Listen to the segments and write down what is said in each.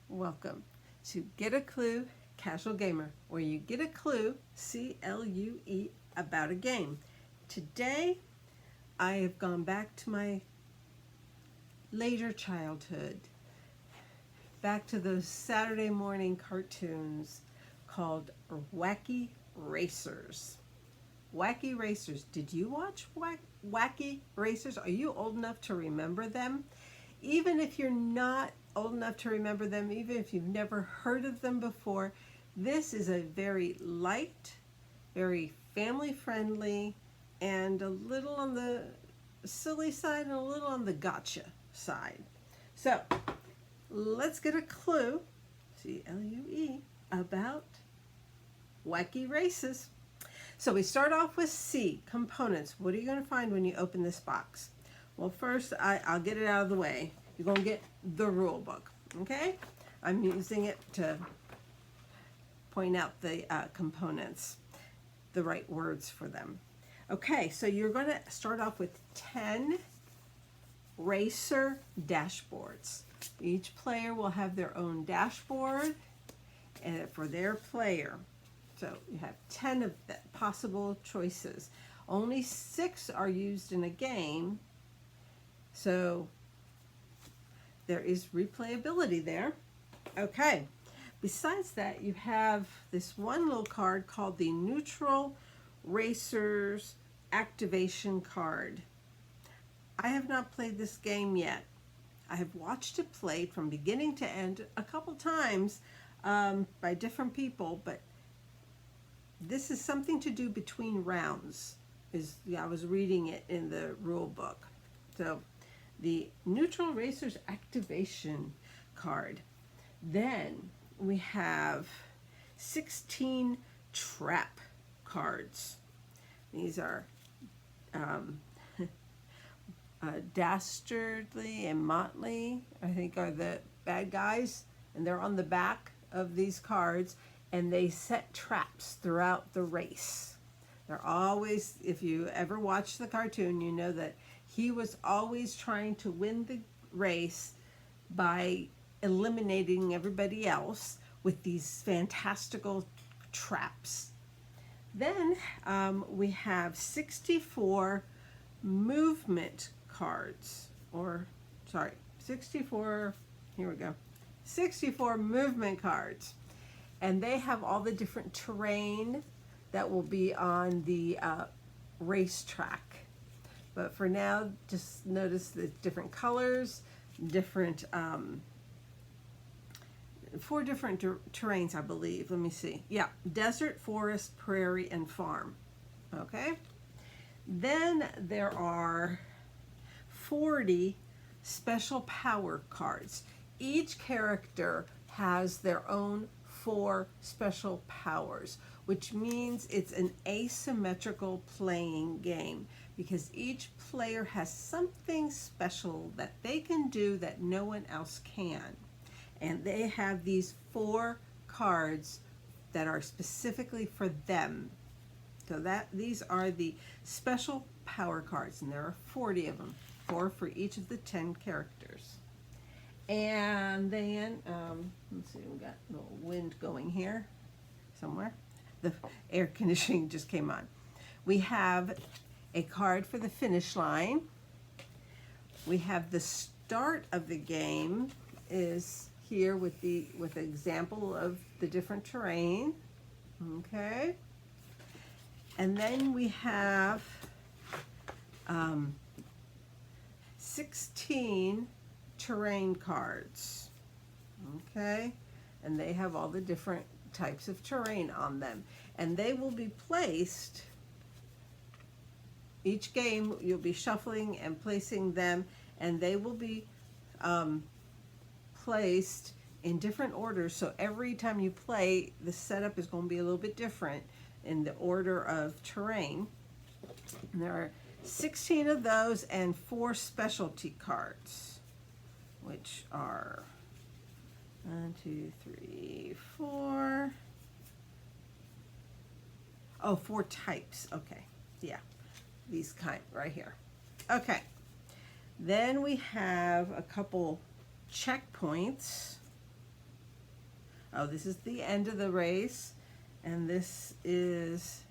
Welcome to Get a Clue Casual Gamer, where you get a clue, C-L-U-E, about a game. Today, I have gone back to my later childhood, back to those Saturday morning cartoons called Wacky Racers. Wacky Racers. Did you watch Wacky Racers? Are you old enough to remember them? Even if you're not old enough to remember them, even if you've never heard of them before, this is a very light, very family friendly, and a little on the silly side and a little on the gotcha side. So let's get a clue, C-L-U-E, about Wacky Races. So we start off with C, components. What are you going to find when you open this box? Well, first, I'll get it out of the way. You're going to get the rule book, okay? I'm using it to point out the components, the right words for them. Okay, so you're going to start off with 10 racer dashboards. Each player will have their own dashboard for their player. So you have 10 of the possible choices. Only 6 are used in a game, so there is replayability there. Okay, besides that, you have this one little card called the Neutral Racers Activation Card. I have not played this game yet. I have watched it played from beginning to end a couple times by different people, but this is something to do between rounds. I was reading it in the rule book. So the Neutral Racers Activation Card. Then we have 16 trap cards. These are Dastardly and Motley, I think, are the bad guys, and they're on the back of these cards, and they set traps throughout the race. They're always, if you ever watch the cartoon, you know that he was always trying to win the race by eliminating everybody else with these fantastical traps. Then we have 64 movement cards, or sorry, 64, here we go, 64 movement cards. And they have all the different terrain that will be on the racetrack. But for now, just notice the different colors, different, 4 different terrains, I believe. Let me see. Yeah, desert, forest, prairie, and farm. Okay. Then there are 40 special power cards. Each character has their own 4 special powers, which means it's an asymmetrical playing game because each player has something special that they can do that no one else can. And they have these 4 cards that are specifically for them. So these are the special power cards, and there are 40 of them, 4 for each of the 10 characters. And then, let's see, we got a little wind going here somewhere. The air conditioning just came on. We have a card for the finish line. We have the start of the game is here with the example of the different terrain. Okay. And then we have 16 terrain cards. Okay. And they have all the different types of terrain on them. And they will be placed, each game you'll be shuffling and placing them, and they will be placed in different orders. So every time you play, the setup is going to be a little bit different in the order of terrain. And there are 16 of those and 4 specialty cards, which are 1, 2, 3, 4. Oh, 4 types. Okay. Yeah. These kind right here. Okay. Then we have a couple checkpoints. Oh, this is the end of the race, and this is,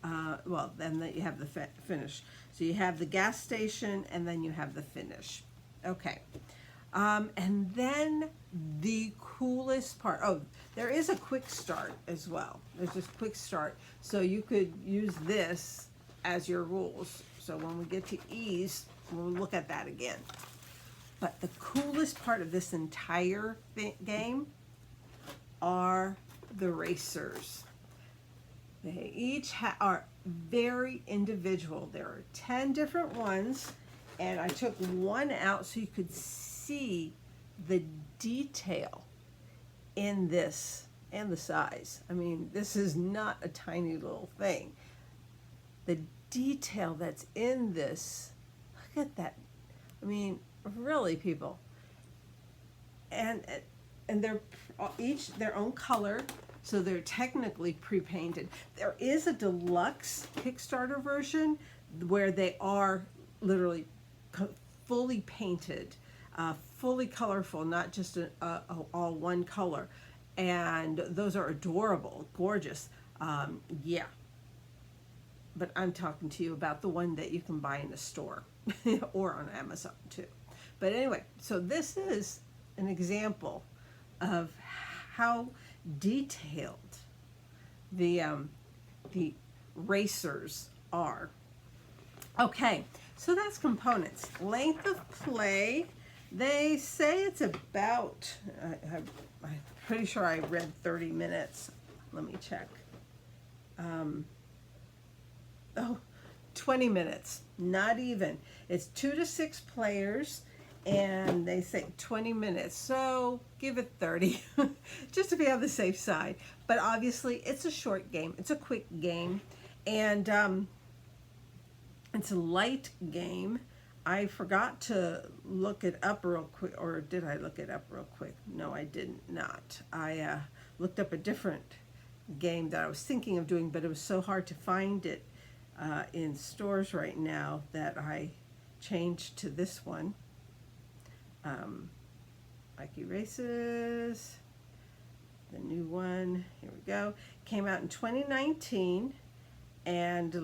well, then you have the finish. So you have the gas station, and then you have the finish. Okay. And then the coolest part, oh, there is a quick start as well. There's this quick start. So you could use this as your rules. So when we get to E's, we'll look at that again. But the coolest part of this entire game are the racers. They each are very individual. There are 10 different ones, and I took one out so you could see the detail in this and the size. I mean, this is not a tiny little thing. The detail that's in this, look at that. I mean, really, people. And they're each their own color, so they're technically pre-painted. There is a deluxe Kickstarter version where they are literally fully painted, fully colorful, not just all one color. And those are adorable, gorgeous. Yeah. But I'm talking to you about the one that you can buy in a store or on Amazon too. But anyway, so this is an example of how detailed the racers are. Okay, so that's components. Length of play, they say it's about, I'm pretty sure I read 30 minutes. Let me check. 20 minutes, not even. It's 2 to 6 players, and they say 20 minutes, so give it 30, just to be on the safe side. But obviously, it's a short game. It's a quick game, and it's a light game. I forgot to look it up real quick, or did I look it up real quick? No, I did not. I looked up a different game that I was thinking of doing, but it was so hard to find it in stores right now that I changed to this one. Wacky Races, the new one, here we go. Came out in 2019, and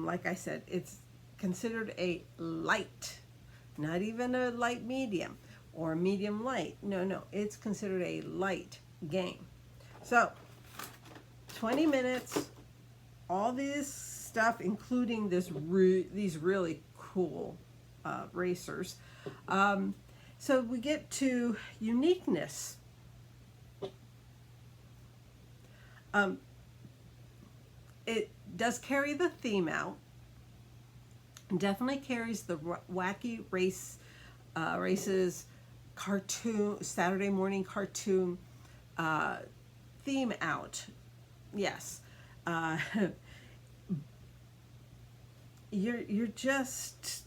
like I said, it's considered a light, not even a light medium or medium light. No, it's considered a light game. So 20 minutes, all this stuff, including these really cool racers. So we get to uniqueness. It does carry the theme out. Definitely carries the Wacky Races cartoon, Saturday morning cartoon theme out. Yes. You're just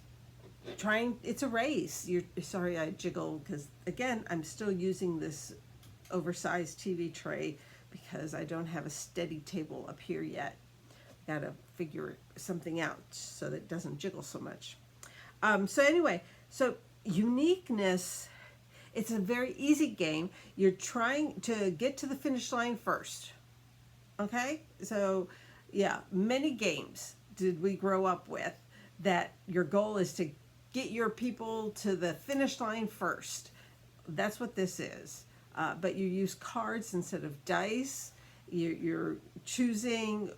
trying, it's a race. Sorry, I jiggle because again, I'm still using this oversized TV tray because I don't have a steady table up here yet. Gotta figure something out so that it doesn't jiggle so much. So anyway, so uniqueness, it's a very easy game. You're trying to get to the finish line first. Okay? So yeah, many games did we grow up with that your goal is to get your people to the finish line first. That's what this is. But you use cards instead of dice. You're choosing,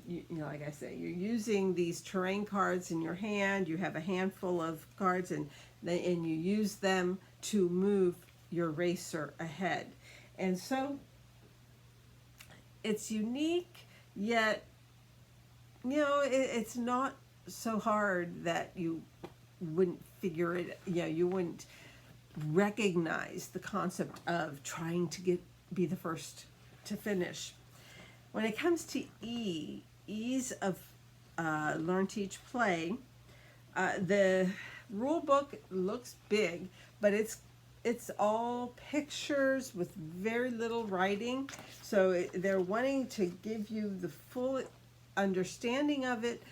you know, like I say, you're using these terrain cards in your hand. You have a handful of cards, and you use them to move your racer ahead. And so it's unique, yet, you know, it's not so hard that you wouldn't figure it, you know, you wouldn't recognize the concept of trying to be the first to finish. When it comes to ease of learn, teach, play, the rule book looks big, but it's all pictures with very little writing. So they're wanting to give you the full understanding of it,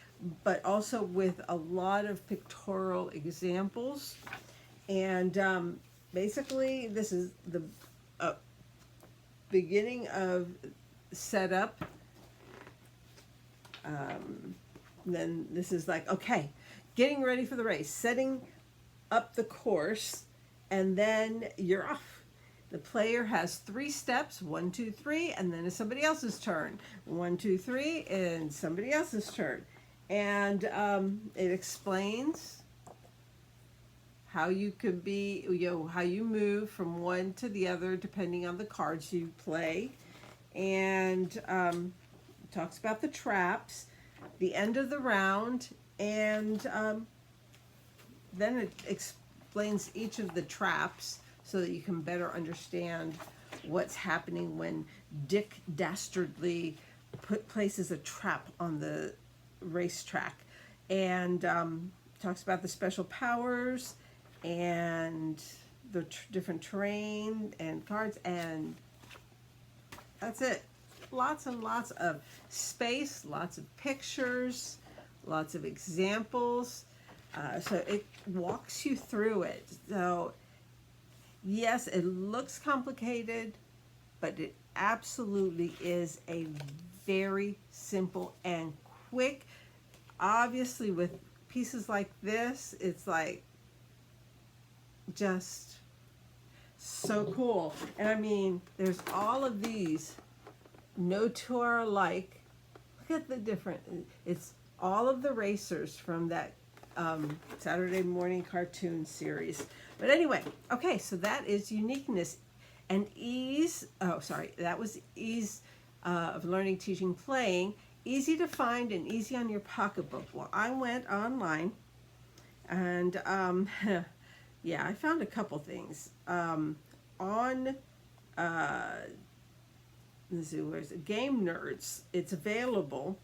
but also with a lot of pictorial examples. And basically, this is the beginning of setup. Then this is like, okay, getting ready for the race, setting up the course, and then you're off. The player has 3 steps, 1, 2, 3, and then it's somebody else's turn. 1, 2, 3, and somebody else's turn. And it explains how you could be, how you move from one to the other depending on the cards you play. And talks about the traps, the end of the round, and then it explains each of the traps so that you can better understand what's happening when Dick dastardly places a trap on the racetrack. And talks about the special powers and the different terrain and cards, and that's it. Lots and lots of space, lots of pictures, lots of examples. So it walks you through it. So yes, it looks complicated, but it absolutely is a very simple and quick. Obviously, with pieces like this, it's like just so cool. And I mean, there's all of these, no two are alike. Look at the different, it's all of the racers from that Saturday morning cartoon series. But anyway, okay, so that is Uniqueness and Ease. Oh, sorry, that was Ease of Learning, Teaching, Playing. Easy to find and easy on your pocketbook. Well, I went online and yeah, I found a couple things. On let's see, where's it? Game Nerds, it's available,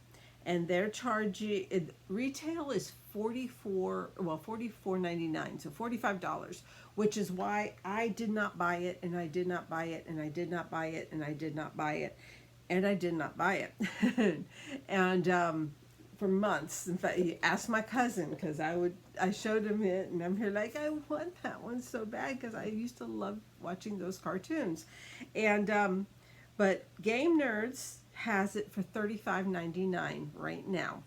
and they're charging, retail is $44.99, so $45, which is why I did not buy it, and I did not buy it, and I did not buy it, and I did not buy it, and I did not buy it. And for months, in fact, he asked my cousin, because I showed him it, and I'm here like, I want that one so bad, because I used to love watching those cartoons. And but Game Nerds has it for $35.99 right now.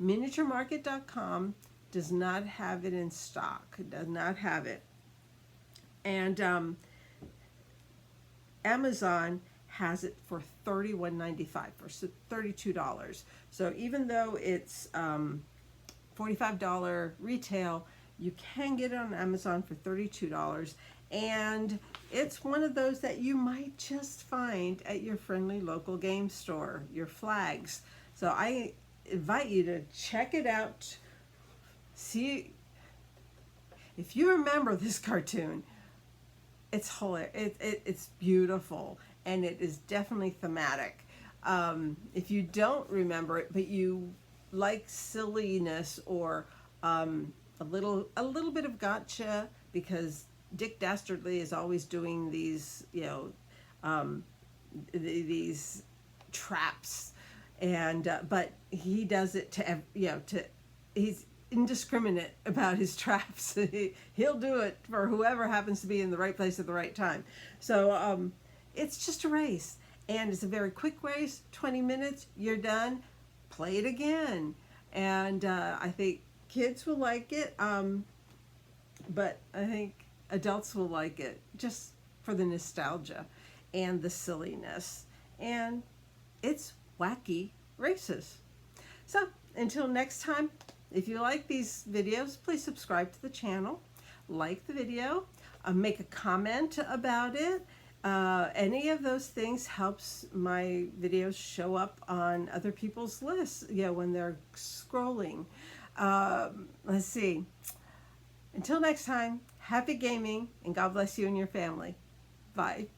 MiniatureMarket.com does not have it in stock. It does not have it. And Amazon has it for $31.95, for $32. So even though it's $45 retail, you can get it on Amazon for $32. And it's one of those that you might just find at your friendly local game store, your Flags. So I invite you to check it out. See if you remember this cartoon. It's hilarious. It's beautiful, and it is definitely thematic. If you don't remember it, but you like silliness or a little bit of gotcha, because Dick Dastardly is always doing these, these traps, and but he does it to, he's indiscriminate about his traps. He'll do it for whoever happens to be in the right place at the right time. So it's just a race, and it's a very quick race. 20 minutes, you're done. Play it again, and I think kids will like it. But I think adults will like it just for the nostalgia and the silliness. And it's Wacky Races. So until next time, if you like these videos, please subscribe to the channel, like the video, make a comment about it. Any of those things helps my videos show up on other people's lists, when they're scrolling. Let's see. Until next time, happy gaming, and God bless you and your family. Bye.